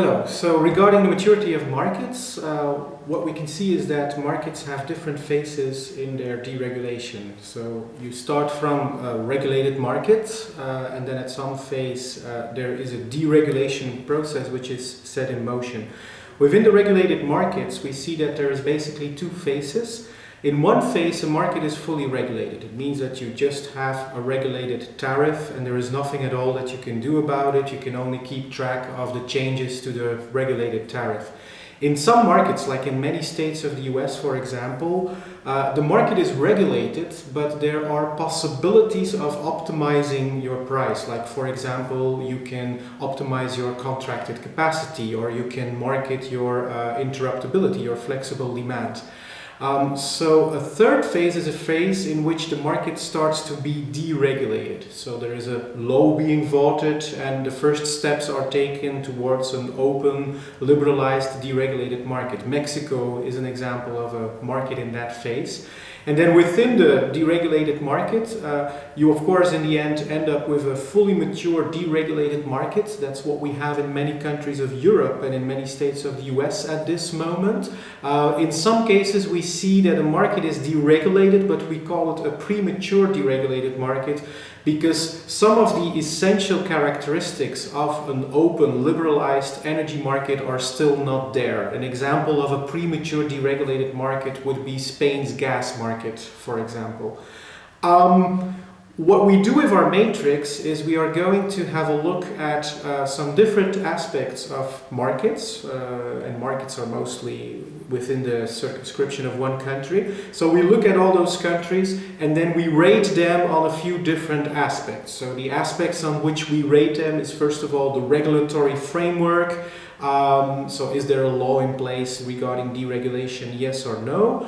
Hello. So regarding the maturity of markets, what we can see is that markets have different phases in their deregulation. So you start from a regulated market, and then at some phase there is a deregulation process which is set in motion. Within the regulated markets, we see that there is basically two phases. In one phase, a market is fully regulated. It means that you just have a regulated tariff and there is nothing at all that you can do about it. You can only keep track of the changes to the regulated tariff. In some markets, like in many states of the US, for example, the market is regulated, but there are possibilities of optimizing your price. Like, for example, you can optimize your contracted capacity, or you can market your interruptibility, your flexible demand. So a third phase is a phase in which the market starts to be deregulated. So there is a law being voted and the first steps are taken towards an open, liberalized, deregulated market. Mexico is an example of a market in that phase. And then within the deregulated market, you of course in the end up with a fully mature deregulated market. That's what we have in many countries of Europe and in many states of the US at this moment. In some cases we see that a market is deregulated, but we call it a premature deregulated market because some of the essential characteristics of an open, liberalized energy market are still not there. An example of a premature deregulated market would be Spain's gas market, for example. What we do with our matrix is we are going to have a look at some different aspects of markets, and markets are mostly within the circumscription of one country. So we look at all those countries and then we rate them on a few different aspects. So the aspects on which we rate them is first of all the regulatory framework. So is there a law in place regarding deregulation, yes or no?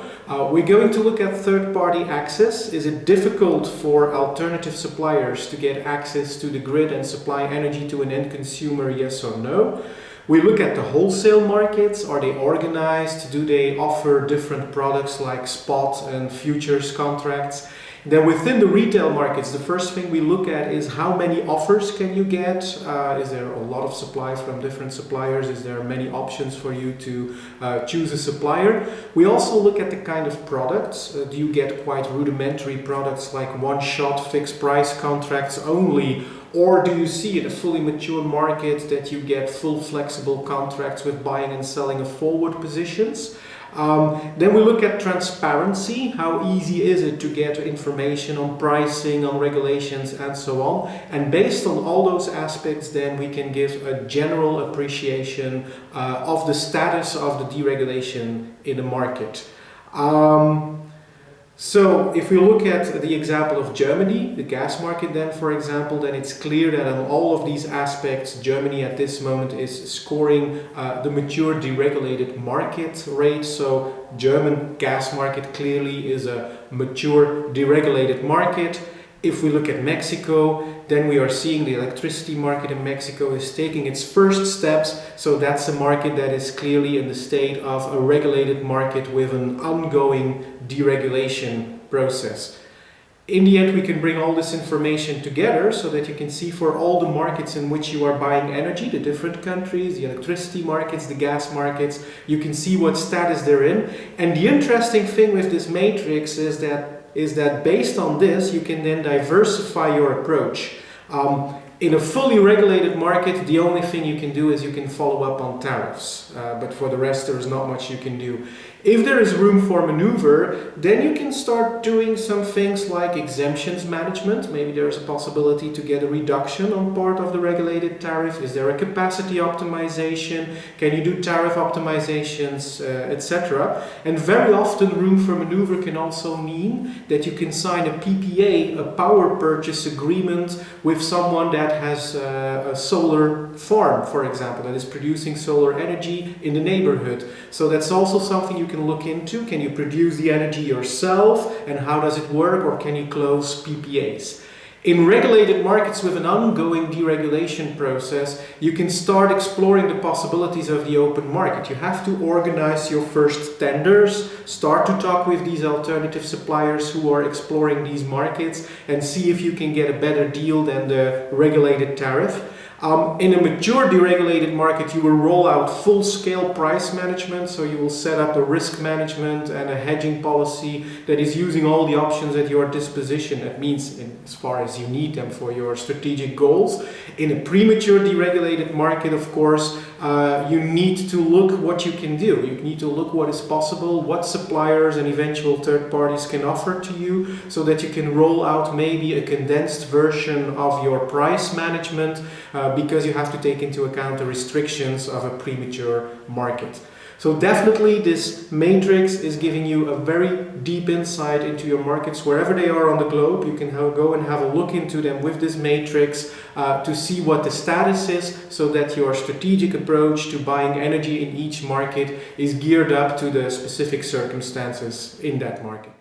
We're going to look at third-party access. Is it difficult for alternative suppliers to get access to the grid and supply energy to an end consumer, yes or no? We look at the wholesale markets. Are they organized? Do they offer different products like spot and futures contracts? Then within the retail markets, the first thing we look at is how many offers can you get? Is there a lot of supply from different suppliers? Is there many options for you to choose a supplier? We also look at the kind of products. Do you get quite rudimentary products like one-shot fixed price contracts only? Or do you see in a fully mature market that you get full flexible contracts with buying and selling of forward positions? Then we look at transparency. How easy is it to get information on pricing, on regulations, and so on? And based on all those aspects, then we can give a general appreciation of the status of the deregulation in the market. So if we look at the example of Germany, the gas market then, for example, then it's clear that on all of these aspects, Germany at this moment is scoring the mature deregulated market rate. So German gas market clearly is a mature deregulated market. If we look at Mexico, then we are seeing the electricity market in Mexico is taking its first steps. So that's a market that is clearly in the state of a regulated market with an ongoing deregulation process. In the end, we can bring all this information together so that you can see for all the markets in which you are buying energy, the different countries, the electricity markets, the gas markets, you can see what status they're in. And the interesting thing with this matrix is that based on this, you can then diversify your approach. In a fully regulated market, the only thing you can do is you can follow up on tariffs, but for the rest there is not much you can do. If there is room for maneuver, then you can start doing some things like exemptions management. Maybe there's a possibility to get a reduction on part of the regulated tariff. Is there a capacity optimization? Can you do tariff optimizations, etc.? And very often room for maneuver can also mean that you can sign a PPA, a power purchase agreement, with someone that has a solar farm, for example, that is producing solar energy in the neighborhood. So that's also something you can look into. Can you produce the energy yourself, and how does it work, or can you close PPAs? In regulated markets with an ongoing deregulation process, you can start exploring the possibilities of the open market. You have to organize your first tenders, start to talk with these alternative suppliers who are exploring these markets, and see if you can get a better deal than the regulated tariff. In a mature deregulated market, you will roll out full-scale price management, so you will set up a risk management and a hedging policy that is using all the options at your disposition. That means as far as you need them for your strategic goals. In a premature deregulated market, of course, you need to look what you can do. You need to look what is possible, what suppliers and eventual third parties can offer to you, so that you can roll out maybe a condensed version of your price management, because you have to take into account the restrictions of a premature market. So definitely this matrix is giving you a very deep insight into your markets wherever they are on the globe. You can go and have a look into them with this matrix to see what the status is, so that your strategic approach to buying energy in each market is geared up to the specific circumstances in that market.